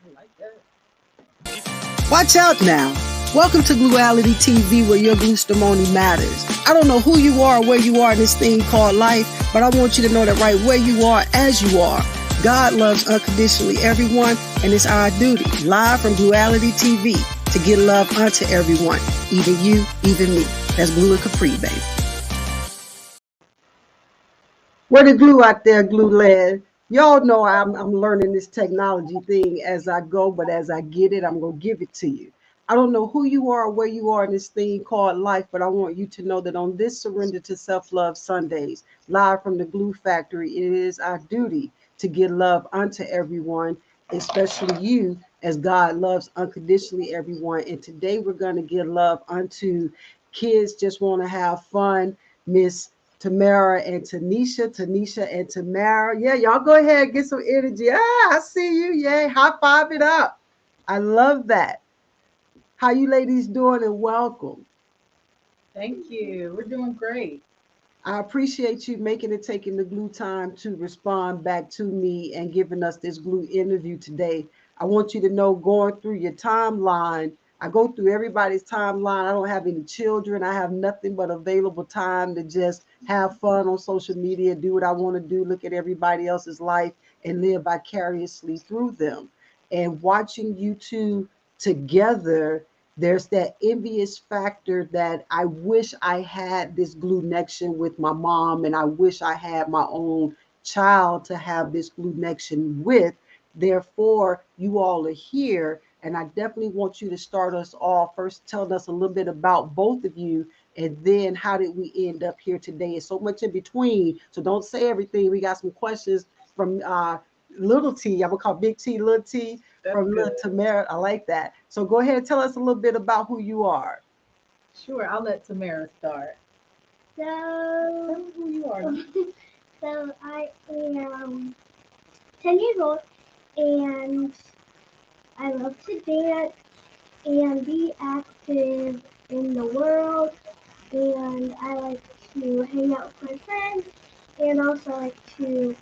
I like that. Watch out now. Welcome to Gluality TV, where your glustamony matters. I don't know who you are or where you are in this thing called life, but I want you to know that right where you are, as you are, God loves unconditionally everyone, and it's our duty, live from Gluality TV, to give love unto everyone, even you, even me. That's Glue and Capri, baby. Where the glue out there, glue land? Y'all know I'm learning this technology thing as I go, but as I get it, I'm going to give it to you. I don't know who you are or where you are in this thing called life, but I want you to know that on this Surrender to Self-Love Sundays, live from the Glue Factory, it is our duty to give love unto everyone, especially you, as God loves unconditionally everyone. And today we're going to give love unto kids just want to have fun. Miss Tamera and Tanecia and Tamerah. Yeah, y'all go ahead and get some energy. I see you. Yay. High five it up. I love that. How you ladies doing, and welcome. Thank you. We're doing great. I appreciate you taking the glue time to respond back to me and giving us this glue interview today. I want you to know, going through your timeline, I go through everybody's timeline. I don't have any children. I have nothing but available time to just have fun on social media, do what I want to do, look at everybody else's life and live vicariously through them. And watching you two together, there's that envious factor that I wish I had this glue connection with my mom, and I wish I had my own child to have this glue connection with. Therefore, you all are here, and I definitely want you to start us off first, telling us a little bit about both of you, and then how did we end up here today? It's so much in between, so don't say everything. We got some questions from little T. I'm gonna call Big T little T. That's From good. Tamera. I like that. So go ahead and tell us a little bit about who you are. Sure, I'll let Tamera start. Tell So, me who you are. so I am 10 years old and I love to dance and be active in the world, and I like to hang out with my friends and also like to,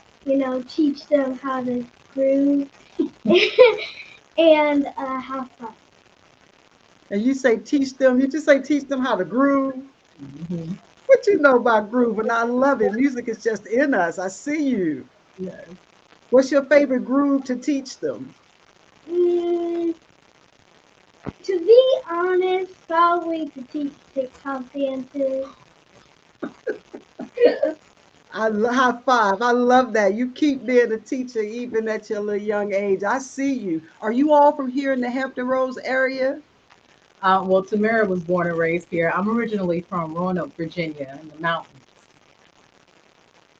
teach them how to groove and have fun. And you say teach them, you just say teach them how to groove. Mm-hmm. What you know about groove? And I love it. Music is just in us. I see you. Yes. What's your favorite groove to teach them? Mm, to be honest, probably to teach TikTok dances. High five. I love that. You keep being a teacher even at your little young age. I see you. Are you all from here in the Hampton Roads area? Well, Tamera was born and raised here. I'm originally from Roanoke, Virginia, in the mountains.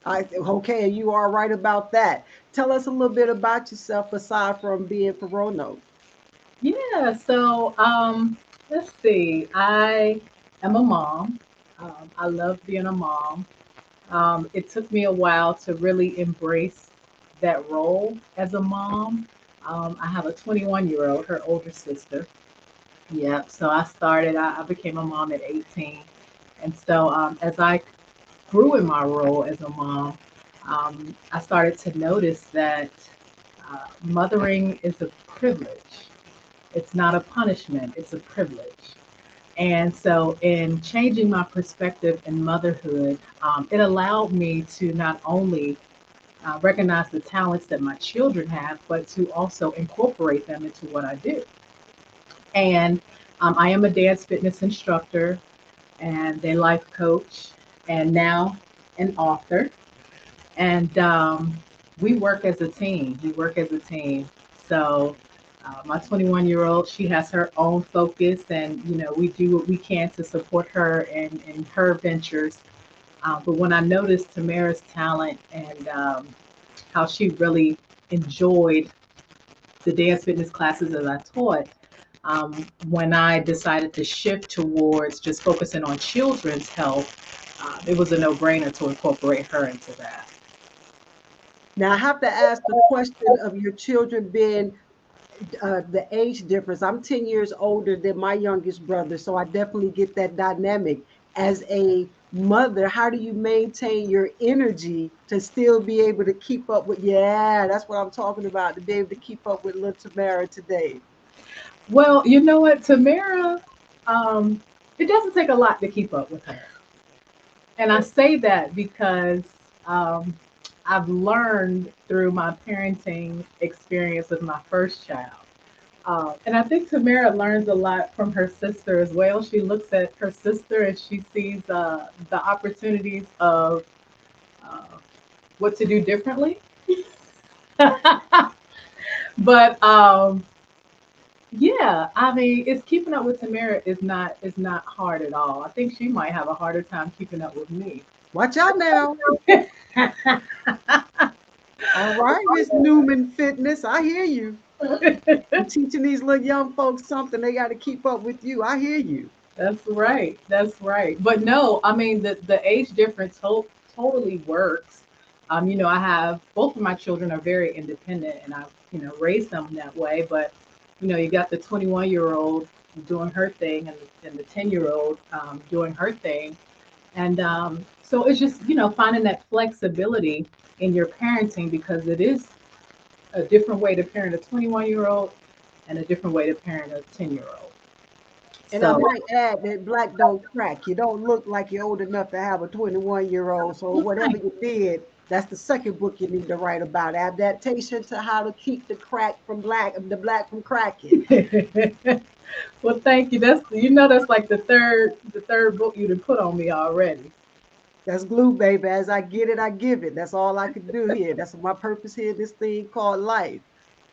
Okay, you are right about that. Tell us a little bit about yourself aside from being from Roanoke. Yeah, so let's see. I am a mom. I love being a mom. It took me a while to really embrace that role as a mom. I have a 21-year-old, her older sister. Yeah, so I became a mom at 18. And so as I grew in my role as a mom, I started to notice that mothering is a privilege. It's not a punishment, it's a privilege. And so, in changing my perspective in motherhood, it allowed me to not only recognize the talents that my children have, but to also incorporate them into what I do. And I am a dance fitness instructor and a life coach, and now an author. And we work as a team. We work as a team. So my 21-year-old, she has her own focus, and we do what we can to support her and her ventures. But when I noticed Tamara's talent and how she really enjoyed the dance fitness classes that I taught, when I decided to shift towards just focusing on children's health, it was a no-brainer to incorporate her into that. Now, I have to ask the question of your children being the age difference. I'm 10 years older than my youngest brother, so I definitely get that dynamic. as a mother, how do you maintain your energy to still be able to keep up with, yeah, that's what I'm talking about, to be able to keep up with little Tamera today? Well, you know what, Tamera, um, it doesn't take a lot to keep up with her. And I say that because um, I've learned through my parenting experience with my first child. And I think Tamara learns a lot from her sister as well. She looks at her sister and she sees the opportunities of uh, what to do differently. But yeah, I mean, it's keeping up with Tamara is not hard at all. I think she might have a harder time keeping up with me. Watch out now. All right, Miss Newman Fitness, I hear you. You're teaching these little young folks something. They got to keep up with you. I hear you. That's right. That's right. But no, I mean the age difference totally works. I have both of my children are very independent, and I've raised them that way. But you got the 21-year-old doing her thing, and the 10-year-old doing her thing, and so it's just finding that flexibility in your parenting because it is a different way to parent a 21-year-old and a different way to parent a 10-year-old. And I So might add that black don't crack. You don't look like you're old enough to have a 21-year-old. So whatever you did, that's the second book you need to write about. Adaptation to how to keep the black from cracking. well, thank you. That's like the third book you'd put on me already. That's glue, baby. As I get it, I give it. That's all I can do here. That's my purpose here, this thing called life.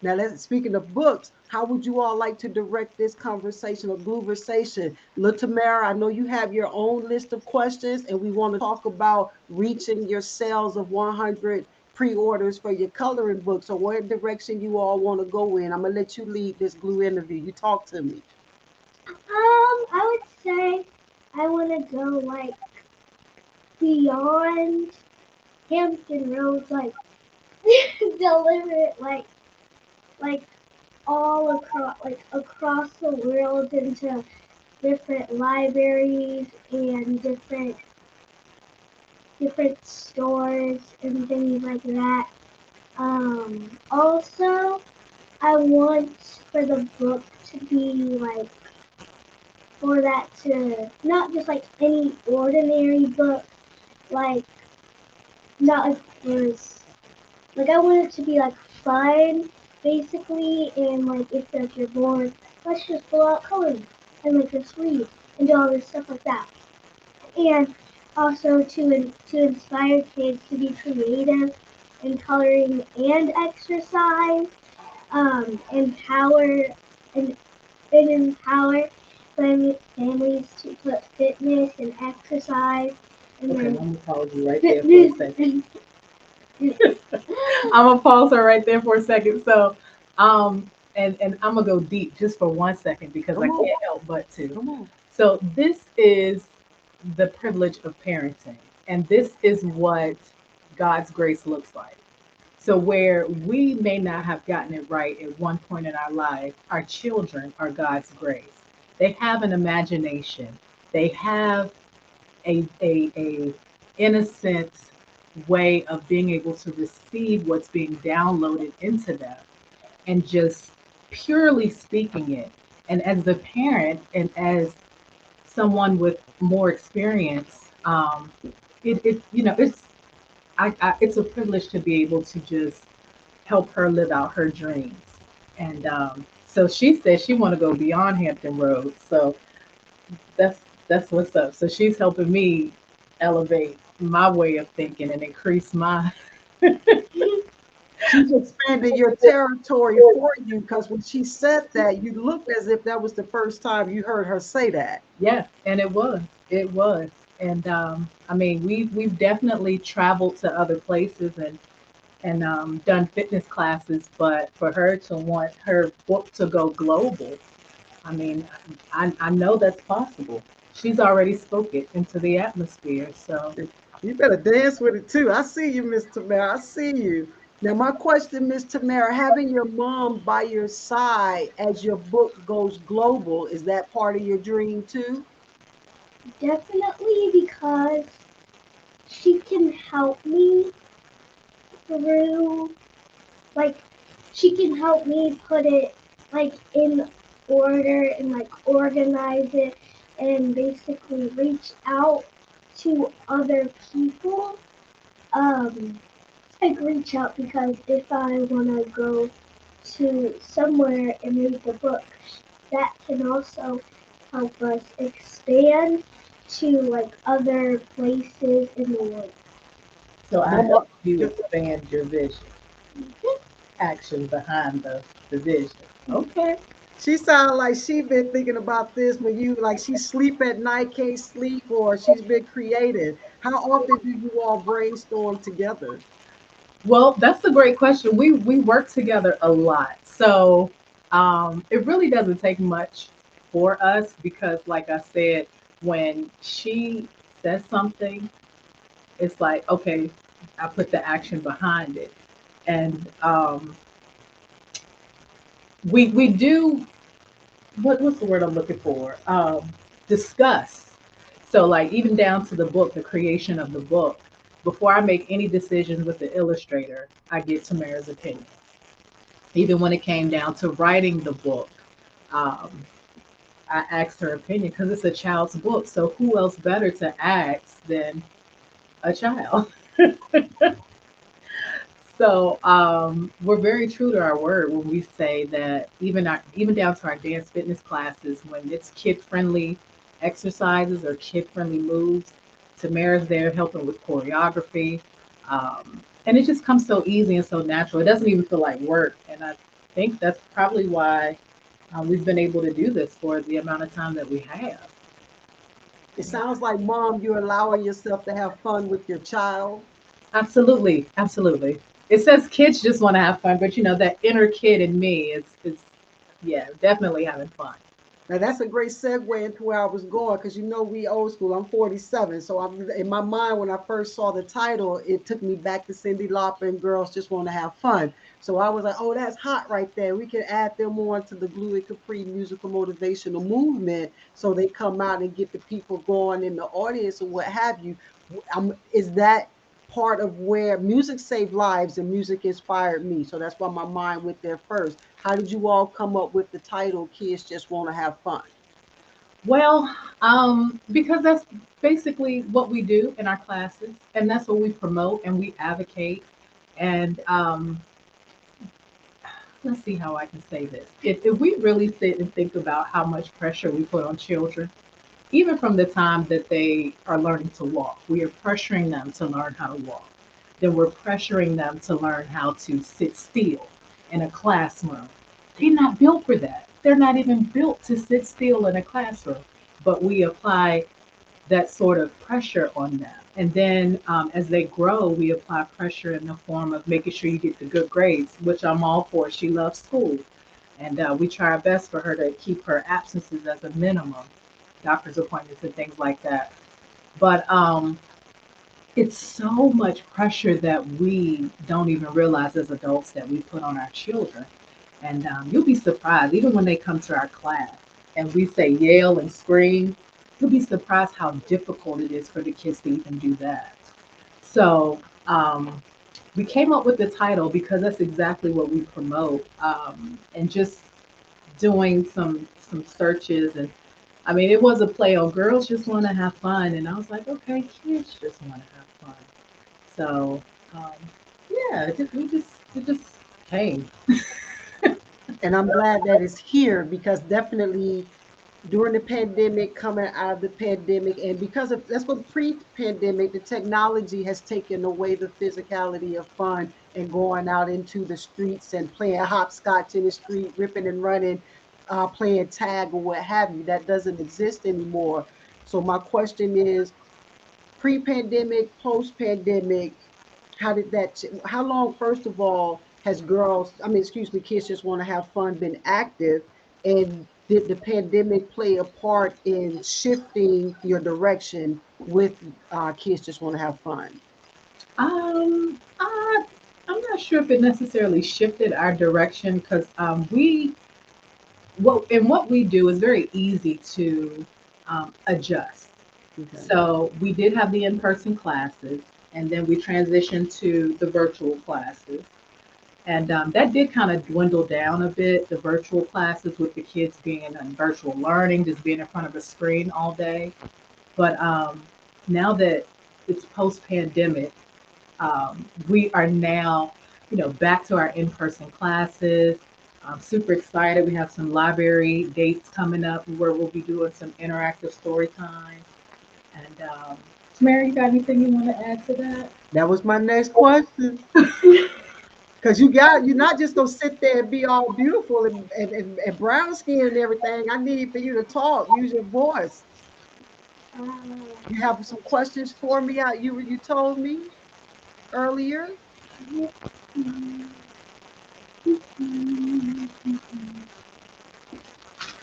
Now, speaking of books, how would you all like to direct this conversation or conversation? Tamara, I know you have your own list of questions, and we want to talk about reaching your sales of 100 pre-orders for your coloring book. So, what direction you all want to go in? I'm gonna let you lead this glue interview. You talk to me. I would say I want to go like beyond Hampton Roads, like deliver it like across the world into different libraries and different stores and things like that. Also, I want for the book to be like for that to not just like any ordinary book, like not like there's like I want it to be like fun basically, and like if like you're bored, let's just pull out colors and like just read and do all this stuff like that. And also to inspire kids to be creative in coloring and exercise, empower and, and empower families to put fitness and exercise and Okay, I'm then gonna pause you right there for a second. I'm gonna pause her right there for a second. So, and I'm gonna go deep just for 1 second because I Come on, can't help but to. come on. So this is the privilege of parenting, and this is what God's grace looks like. So where we may not have gotten it right at one point in our life, our children are God's grace. They have an imagination. They have a innocent way of being able to receive what's being downloaded into them and just purely speaking it. And as the parent and as someone with more experience, it's a privilege to be able to just help her live out her dreams. And so she said she want to go beyond Hampton Roads. So that's that's what's up. So she's helping me elevate my way of thinking and increase my She's expanded your territory for you because when she said that, you looked as if that was the first time you heard her say that. yeah, and it was. And I mean we've definitely traveled to other places and done fitness classes, but for her to want her book to go global, I mean, I know that's possible. She's already spoke it into the atmosphere. So You better dance with it too. I see you, Miss Tamara. I see you. Now, my question, Miss Tamara, having your mom by your side as your book goes global, is that part of your dream too? Definitely because she can help me through, like, she can help me put it, like, in order and, like, organize it and basically reach out to other people. Um, I'd reach out because if I want to go to somewhere and read the book, that can also help us expand to like other places in the world. So I Mama, help you expand your vision, action behind the vision. Okay. she sounded like she been thinking about this when you like she sleep at night, can't sleep, or she's been creative. How often do you all brainstorm together? Well, that's a great question. We work together a lot. So it really doesn't take much for us because like I said, when she says something, it's like, okay, I put the action behind it. And we do what's the word I'm looking for? Discuss. So like even down to the book, the creation of the book. Before I make any decisions with the illustrator, I get Tamera's opinion. Even when it came down to writing the book, um, I asked her opinion because it's a child's book. So who else better to ask than a child? So we're very true to our word when we say that even down to our dance fitness classes, when it's kid friendly exercises or kid friendly moves, Tamara's there helping with choreography, and it just comes so easy and so natural. It doesn't even feel like work, and I think that's probably why we've been able to do this for the amount of time that we have. It sounds like, Mom, you're allowing yourself to have fun with your child. Absolutely, absolutely. It says kids just want to have fun, but you know that inner kid in me is yeah, definitely having fun. Now that's a great segue into where I was going because you know we old school. I'm 47, so I'm in my mind when I first saw the title, it took me back to Cyndi Lauper and Girls Just Want to Have Fun. So I was like, oh, that's hot right there. We can add them on to the Glue and Capri musical motivational movement, so they come out and get the people going in the audience or what have you. Is that part of where music saved lives and music inspired me? So that's why my mind went there first. How did you all come up with the title Kids Just Want to Have Fun? Well, because that's basically what we do in our classes, and that's what we promote and we advocate. And let's see how I can say this. If we really sit and think about how much pressure we put on children, even from the time that they are learning to walk, we are pressuring them to learn how to walk. Then we're pressuring them to learn how to sit still in a classroom. They're not built for that. They're not even built to sit still in a classroom. But we apply that sort of pressure on them. And then as they grow, we apply pressure in the form of making sure you get the good grades, which I'm all for. She loves school. And we try our best for her to keep her absences as a minimum, doctor's appointments and things like that. But it's so much pressure that we don't even realize as adults that we put on our children. And you'll be surprised, even when they come to our class and we say yell and scream, you'll be surprised how difficult it is for the kids to even do that. So we came up with the title because that's exactly what we promote. And just doing some searches and I mean it was a play on girls just want to have fun and I was like okay kids just want to have fun so um, yeah it just came. And I'm glad that it's here because definitely during the pandemic, coming out of the pandemic, and because of that's what pre-pandemic, the technology has taken away the physicality of fun and going out into the streets and playing hopscotch in the street, ripping and running, playing tag or what have you. That doesn't exist anymore. So my question is, pre-pandemic, post-pandemic, how did that? How long, first of all, has girls? I mean, excuse me, kids just want to have fun. Been active, and did the pandemic play a part in shifting your direction with kids just want to have fun? I'm not sure if it necessarily shifted our direction because we what we do is very easy to adjust. Okay. So we did have the in-person classes, and then we transitioned to the virtual classes. And that did kind of dwindle down a bit, the virtual classes with the kids being in virtual learning, just being in front of a screen all day. But now that it's post-pandemic, we are now, back to our in-person classes. I'm super excited. We have some library dates coming up where we'll be doing some interactive story time. And Tamara, you got anything you want to add to that? That was my next question. Because you're not just gonna sit there and be all beautiful and brown skin and everything. I need for you to talk, use your voice. You have some questions for me out you told me earlier.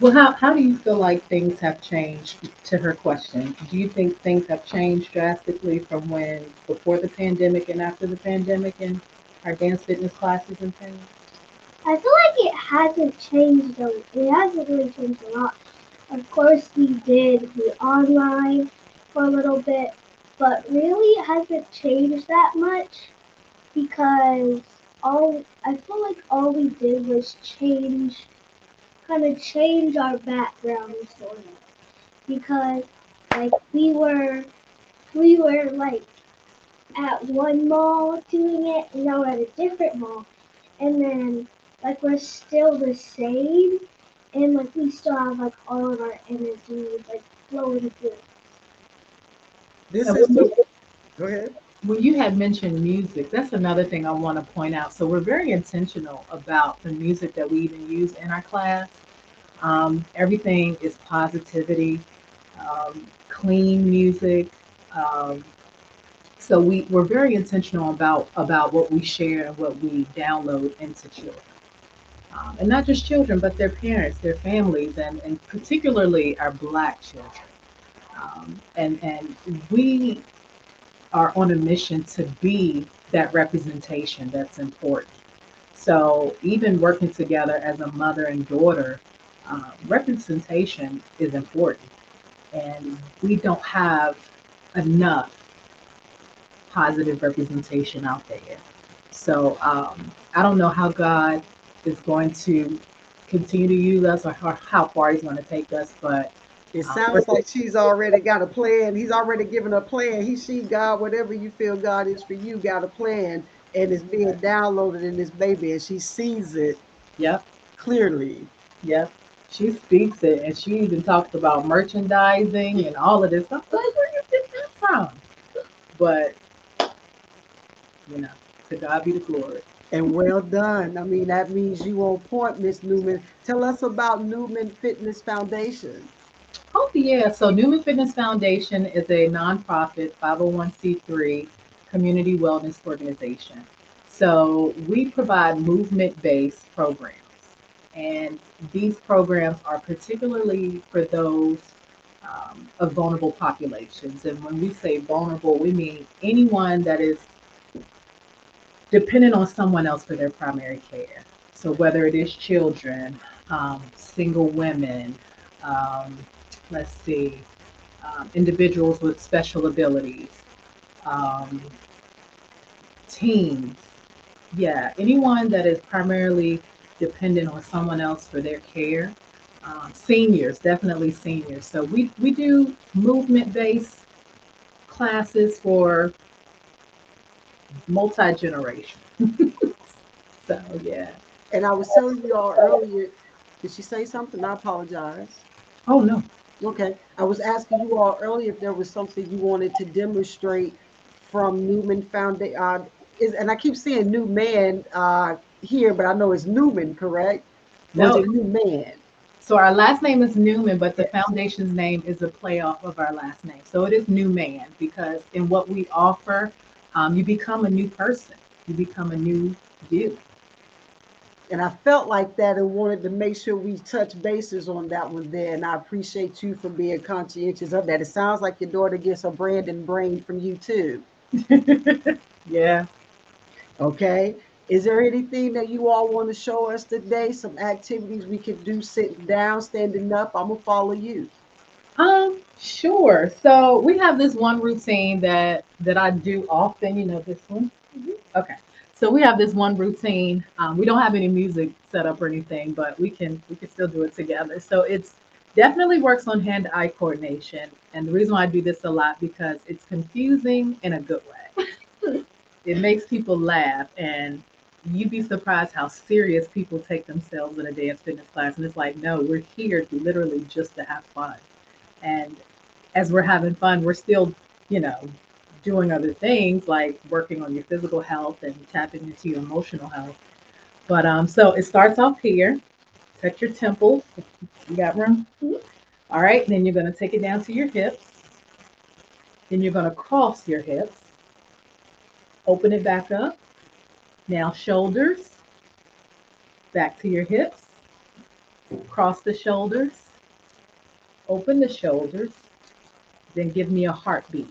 Well, how do you feel like things have changed to her question? Do you think things have changed drastically from when before the pandemic and after the pandemic in our dance fitness classes and things? I feel like it hasn't changed though. It hasn't really changed a lot. Of course, we did the online for a little bit, but really it hasn't changed that much because all I feel like all we did was kind of change our background sort of because like we were like at one mall doing it and now we're at a different mall and then like we're still the same and like we still have like all of our energy like flowing through. This And is the Go ahead. when you had mentioned music, that's another thing I want to point out. So we're very intentional about the music that we even use in our class. Everything is positivity, clean music. Um, so we're very intentional about what we share and what we download into children. And not just children, but their parents, their families, and particularly our Black children. And we are on a mission to be that representation that's important. So even working together as a mother and daughter, representation is important, and we don't have enough positive representation out there. So I don't know how God is going to continue to use us or how far He's going to take us, but It we're sounds like she's already got a plan. He's already given a plan. She, God, whatever you feel God is for you, got a plan. And it's being downloaded in this baby, and she sees it yep, clearly. yep. She speaks it, and she even talks about merchandising and all of this stuff. Like, where you get that from? But you know, to God be the glory. And well done. I mean, that means you on point, Miss Newman. Tell us about Newman Fitness Foundation. Oh, yeah. So, NewMan Fitness Foundation is a nonprofit 501c3 community wellness organization. So, we provide movement based programs. And these programs are particularly for those of vulnerable populations. And when we say vulnerable, we mean anyone that is dependent on someone else for their primary care. So, whether it is children, single women, um, let's see, individuals with special abilities, um, teens, yeah, anyone that is primarily dependent on someone else for their care. Seniors, definitely seniors. So we do movement based classes for multi generation. So yeah. And I was telling you all earlier, did she say something? I apologize. Oh no. Okay. I was asking you all earlier if there was something you wanted to demonstrate from Newman Foundation. And I keep seeing new man here, but I know it's Newman, correct? Or is No. it new man? So our last name is Newman, but the foundation's name is a play off of our last name. So it is New Man because in what we offer, you become a new person. You become a new you. And I felt like that and wanted to make sure we touch bases on that one there. And I appreciate you for being conscientious of that. It sounds like your daughter gets a brand and brain from you too. Yeah. Okay. Is there anything that you all want to show us today? Some activities we could do sitting down, standing up? I'm gonna follow you. Sure. So we have this one routine that I do often. You know this one. Mhm. Okay. So we have this one routine. We don't have any music set up or anything, but we can still do it together. So it's definitely works on hand-eye coordination. And the reason why I do this a lot because it's confusing in a good way. It makes people laugh, and you'd be surprised how serious people take themselves in a dance fitness class. And it's like, no, we're here to literally just to have fun. And as we're having fun, we're still, you know, doing other things like working on your physical health and tapping into your emotional health. But so it starts off here. Touch your temples. You got room? Mhm. All right. Then you're going to take it down to your hips. Then you're going to cross your hips. Open it back up. Now shoulders back to your hips. Cross the shoulders. Open the shoulders. Then give me a heartbeat.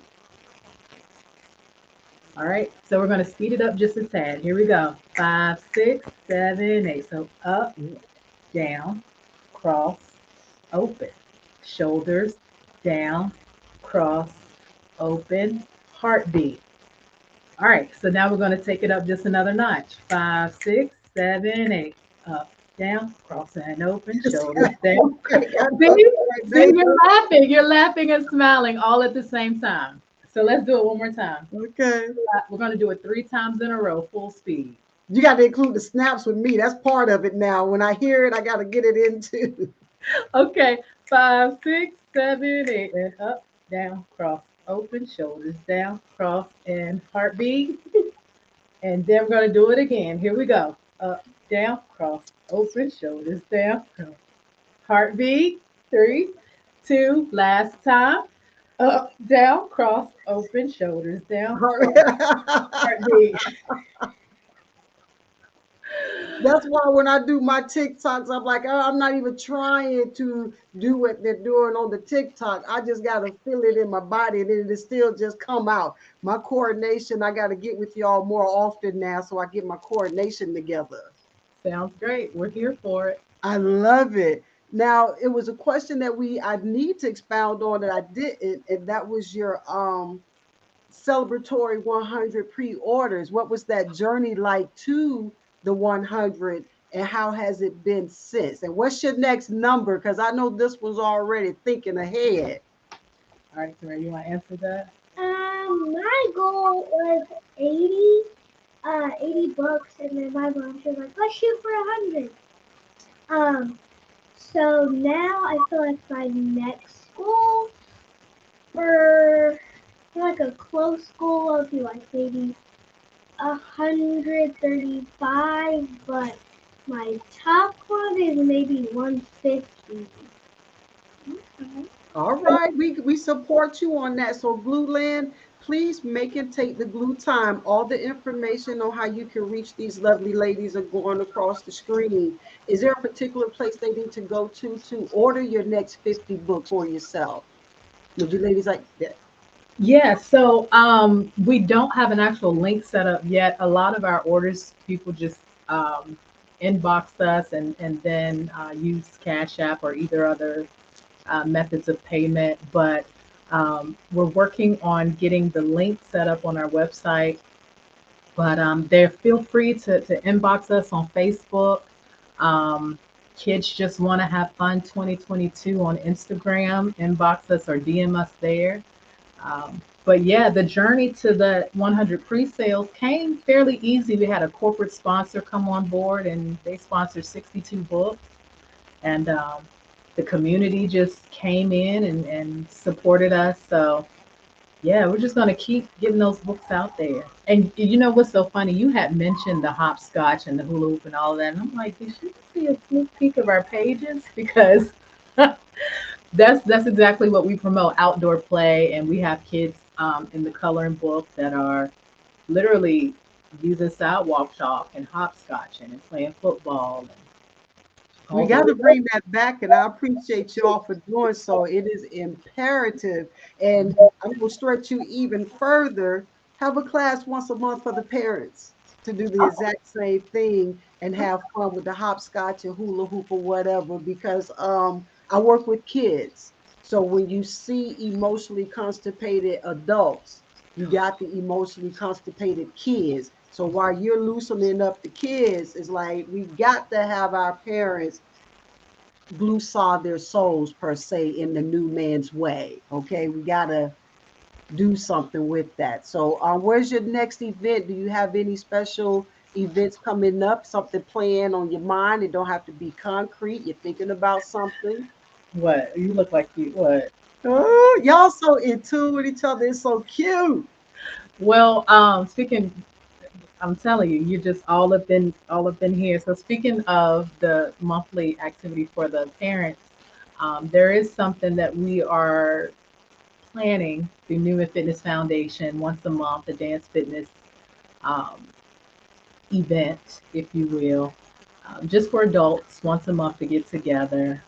All right, so we're going to speed it up just a tad. Here we go. 5, 6, 7, 8. So up, down, cross, open. Shoulders, down, cross, open, heartbeat. All right, so now we're going to take it up just another notch. 5, 6, 7, 8. Up, down, cross and open, shoulders down. Okay, I know See, that, see, baby. you're laughing. You're laughing and smiling all at the same time. So let's do it one more time. Okay. We're going to do it 3 times in a row, full speed. You got to include the snaps with me. That's part of it now. When I hear it, I got to get it into. Okay, 5, 6, 7, 8, and up, down, cross, open, shoulders down, cross, and heartbeat. And then we're going to do it again. Here we go. Up, down, cross, open, shoulders down, cross, heartbeat. 3, 2, last time. Up, down, cross, open, shoulders down, cross, heartbeat. That's why when I do my TikToks, I'm like, oh, I'm not even trying to do what they're doing on the TikTok. I just got to feel it in my body and it still just come out. My coordination, I got to get with y'all more often now so I get my coordination together. Sounds great. We're here for it. I love it. Now, it was a question that I need to expound on that I didn't, and that was your celebratory 100 pre-orders. What was that journey like to the 100 and how has it been since? And what's your next number? Because I know this was already thinking ahead. All right, Tamera, you want to answer that? My goal was 80 bucks, and then my mom she was like, let's shoot for 100. Um, so now I feel like my next goal for like a close goal would be like maybe 135, but my top one is maybe 150. Okay. All right, we support you on that. So, Glue Land, please make and take the glue time. All the information on how you can reach these lovely ladies are going across the screen. Is there a particular place they need to go to order your next 50 book for yourself? Would you ladies like that? Yeah, so we don't have an actual link set up yet. A lot of our orders, people just inbox us and then use Cash App or either other methods of payment. But we're working on getting the link set up on our website. But there, feel free to inbox us on Facebook. Um, Kids Just Want to Have Fun 2022 on Instagram. Inbox us or DM us there. But yeah, the journey to the 100 pre-sales came fairly easy. We had a corporate sponsor come on board, and they sponsored 62 books, and the community just came in and supported us. So yeah, we're just gonna keep getting those books out there. And you know what's so funny? You had mentioned the hopscotch and the hula hoop and all of that, and I'm like, did you see a sneak peek of our pages? Because that's exactly what we promote: outdoor play, and we have kids in the coloring book that are literally using sidewalk chalk and hopscotching and playing football and We all got sorts to of stuff. bring that back, and I appreciate y'all for doing so. It is imperative. And I'm going to stretch you even further. Have a class once a month for the parents to do the Oh, exact same thing and have fun with the hopscotch and hula hoop or whatever, because I work with kids. So when you see emotionally constipated adults, you got the emotionally constipated kids. So while you're loosening up the kids, it's like we got to have our parents glue saw their souls per se in the new man's way. Okay, we gotta do something with that. So, where's your next event? Do you have any special events coming up? Something planned on your mind? It don't have to be concrete. You're thinking about something. What? You look like you what? Oh, y'all so in tune with each other. It's so cute. Well, speaking, I'm telling you, you just all up in here. So speaking of the monthly activity for the parents, there is something that we are planning through NewMan Fitness Foundation once a month, a dance fitness um, event, if you will, just for adults once a month to get together.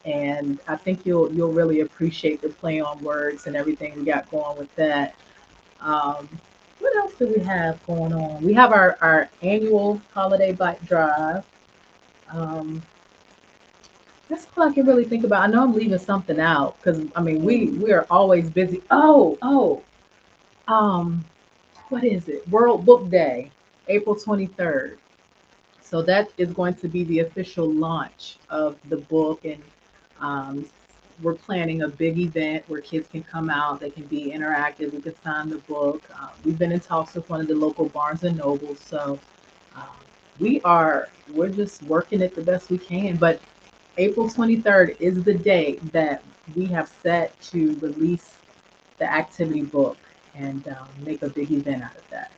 And I think you'll really appreciate the play on words and everything we got going with that. Um, what else do we have going on? We have our annual holiday bike drive. Um, that's all I can really think about. I know I'm leaving something out because I mean we are always busy. Um, what is it? World Book Day, April 23rd. So that is going to be the official launch of the book, and um, we're planning a big event where kids can come out. They can be interactive. We can sign the book. We've been in talks with one of the local Barnes and Nobles, so um, we're just working it the best we can. But April 23rd is the day that we have set to release the activity book and make a big event out of that.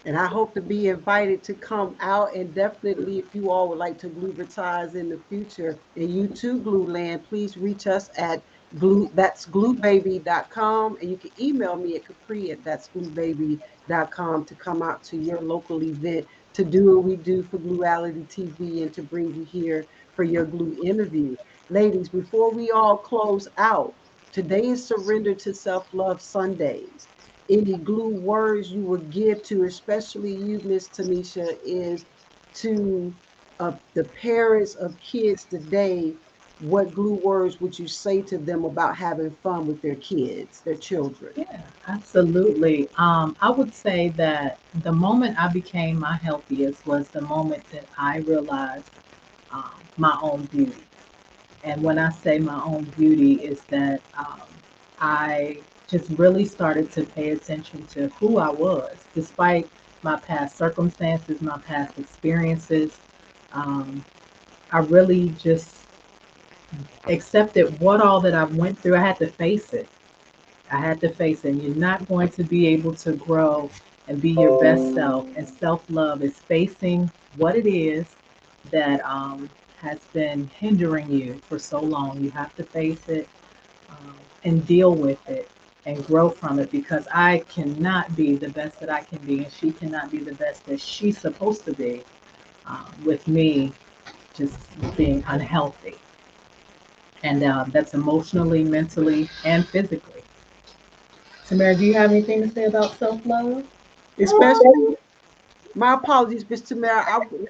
And I hope to be invited to come out. And definitely, if you all would like to gluevertise in the future, and you too, Glue Land, please reach us at that's gluebaby.com. And you can email me at Capri at that's gluebaby.com to come out to your local event to do what we do for Glueality TV and to bring you here for your glue interview. Ladies, before we all close out, today is Surrender to Self Love Sundays. Any glue words you would give to, especially you, Miss Tanecia, is to the parents of kids today. What glue words would you say to them about having fun with their kids, their children? Yeah, absolutely. I would say that the moment I became my healthiest was the moment that I realized my own beauty. And when I say my own beauty, is that I just really started to pay attention to who I was, despite my past circumstances, my past experiences. Um, I really just accepted what all that I went through. I had to face it. I had to face it. And you're not going to be able to grow and be your best self. And self love is facing what it is that has been hindering you for so long. You have to face it and deal with it and grow from it because I cannot be the best that I can be, and she cannot be the best that she's supposed to be with me just being unhealthy. And that's emotionally, mentally, and physically. Tamara, do you have anything to say about self love? Especially, my apologies, Mr. Mayor.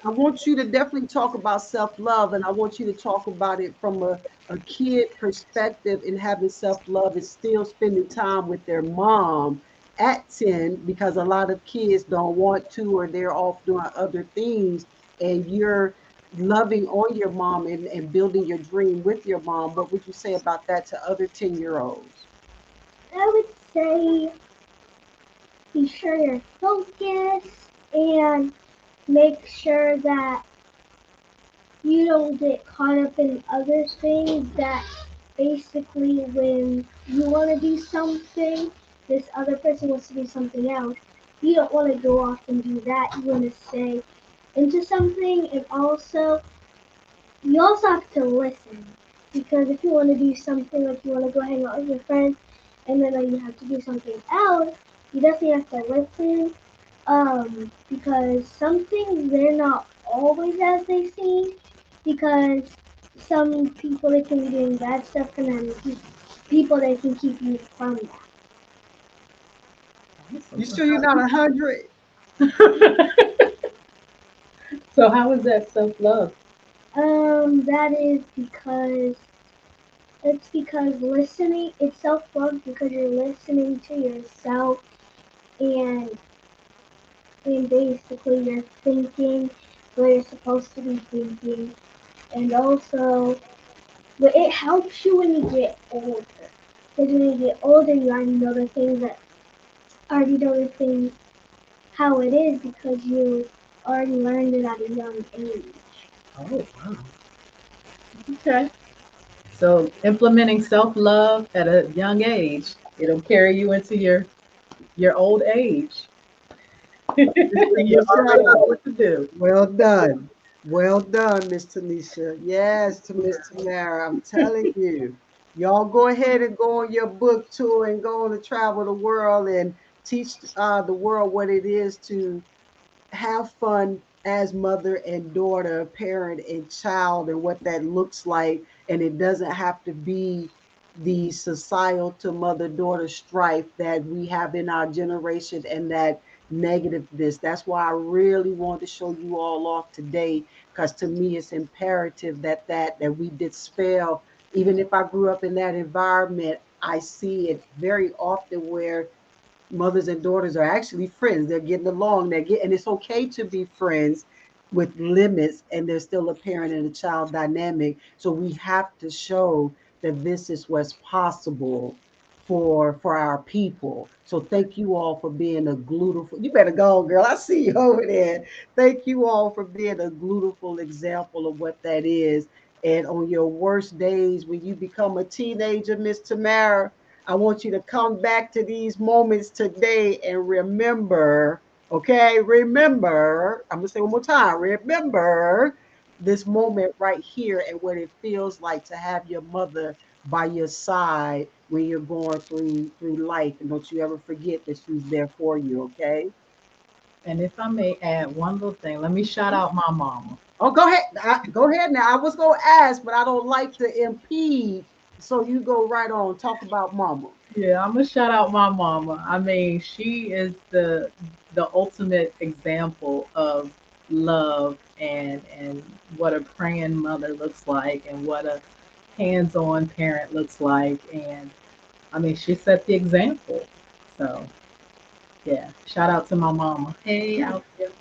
I want you to definitely talk about self love, and I want you to talk about it from a kid perspective and having self love is still spending time with their mom at 10 because a lot of kids don't want to or they're off doing other things, and you're loving on your mom and building your dream with your mom. What would you say about that to other 10-year-olds? I would say be sure you're focused and make sure that you don't get caught up in other things that basically when you want to do something, this other person wants to do something else. You don't want to go off and do that. You want to stay into something, and also you also have to listen because if you want to do something like you want to go hang out with your friends and then you have to do something else, you definitely have to listen because some things they're not always as they seem because some people they can be doing bad stuff and then people they can keep you from that. You sure you're not 100? So how is that self love? That is because It's because listening, it's self love because you're listening to yourself and and basically you're thinking what you're supposed to be thinking. And also, but it helps you when you get older. Because when you get older, you already know the things that already know the things how it is because you already learned it at a young age. Oh, wow. Okay. So implementing self-love at a young age, it'll carry you into your old age. Mr. You already know Michelle. what to do. Well done. Well done, Miss Tanecia. Yes, to Miss Tamera. I'm telling you. Y'all go ahead and go on your book tour and go on to travel the world and teach the world what it is to have fun as mother and daughter, parent and child, and what that looks like. And it doesn't have to be the societal mother daughter strife that we have in our generation and that negativeness. That's why I really want to show you all off today, because to me it's imperative that we dispel. Even if I grew up in that environment, I see it very often where mothers and daughters are actually friends. They're getting along. And it's okay to be friends with limits, and there's still a parent and a child dynamic. So we have to show that this is what's possible for our people. So thank you all for being a glutiful. You better go, girl. I see you over there. Thank you all for being a glutiful example of what that is. And on your worst days, when you become a teenager, Miss Tamara, I want you to come back to these moments today and remember, okay? Remember, I'm going to say one more time, remember this moment right here and what it feels like to have your mother by your side when you're going through life. And don't you ever forget that she's there for you, okay? And if I may add one little thing, let me shout out my mama. Oh, go ahead. Go ahead now. I was going to ask, but I don't like to impede. So you go right on. Talk about mama. Yeah, I'm gonna shout out my mama. I mean, she is the ultimate example of love and what a praying mother looks like and what a hands-on parent looks like. And I mean, she set the example. So yeah, shout out to my mama. Hey, Alvia.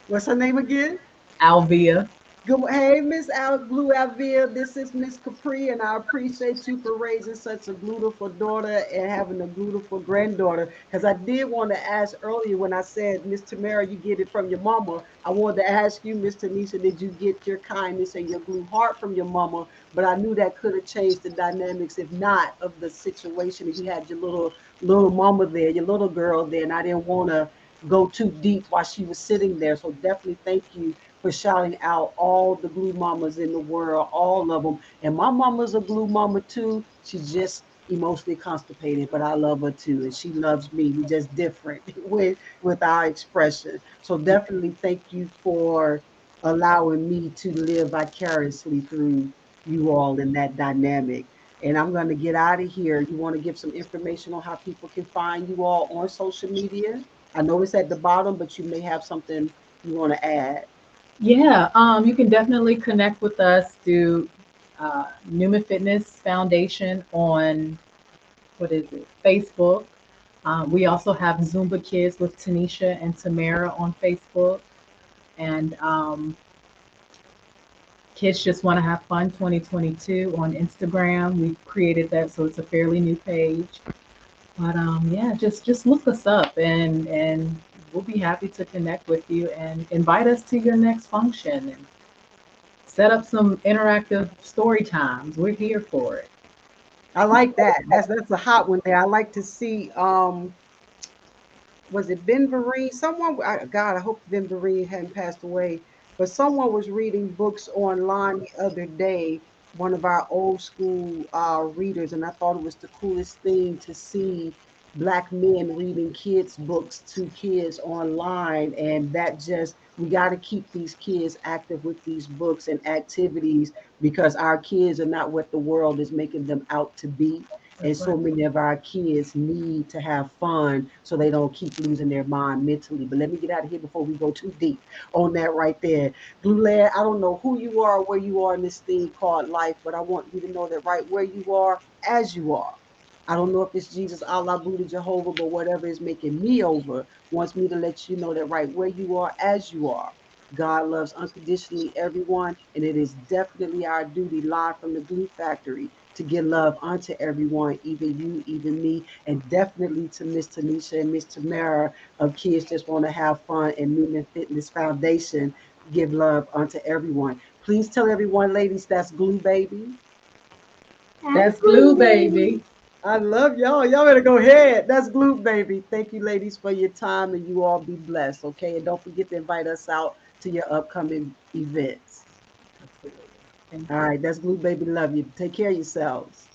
What's her name again? Alvia. Good, hey, Miss Blue Alvia. This is Miss Capri, and I appreciate you for raising such a beautiful daughter and having a beautiful granddaughter. Because I did want to ask earlier when I said, Miss Tamera, you get it from your mama. I wanted to ask you, Miss Tanecia, did you get your kindness and your blue heart from your mama? But I knew that could have changed the dynamics, if not of the situation. If you had your little mama there, your little girl there, and I didn't want to go too deep while she was sitting there. So definitely thank you for shouting out all the glue mamas in the world, all of them. And my mama's a glue mama too. She's just emotionally constipated, but I love her too, and she loves me. We just different with our expression. So definitely thank you for allowing me to live vicariously through you all in that dynamic. And I'm going to get out of here. You want to give some information on how people can find you all on social media? I know it's at the bottom, but you may have something you want to add. Yeah, you can definitely connect with us through NewMan Fitness Foundation on what is it? Facebook. We also have Zumba Kids with Tanecia and Tamera on Facebook. And Kids Just Want to Have Fun 2022 on Instagram. We've created that, so it's a fairly new page. But yeah, just look us up and we'll be happy to connect with you and invite us to your next function and set up some interactive story times. We're here for it. I like that. That's a hot one there. I like to see was it Ben Vereen? God, I hope Ben Vereen hadn't passed away, but someone was reading books online the other day, one of our old school readers, and I thought it was the coolest thing to see Black men reading kids' books to kids online. And that just, we got to keep these kids active with these books and activities because our kids are not what the world is making them out to be. And That's so right. many of our kids need to have fun so they don't keep losing their mind mentally. But let me get out of here before we go too deep on that right there. Blue Lad, I don't know who you are or where you are in this thing called life, but I want you to know that right where you are, as you are. I don't know if it's Jesus, Allah, Buddha, Jehovah, but whatever is making me over wants me to let you know that right where you are, as you are. God loves unconditionally everyone, and it is definitely our duty, live from the Glue Factory, to give love unto everyone, even you, even me, and definitely to Miss Tanecia and Miss Tamera of Kids Just Want to Have Fun and NewMan Fitness Foundation. Give love unto everyone. Please tell everyone, ladies, that's Glue Baby. That's That's glue, glue, baby. baby. I love y'all. Y'all better go ahead. That's Glue Baby. Thank you, ladies, for your time, and you all be blessed. Okay, and don't forget to invite us out to your upcoming events. Absolutely. Thank All you. right, that's Glue Baby. Love you. Take care of yourselves.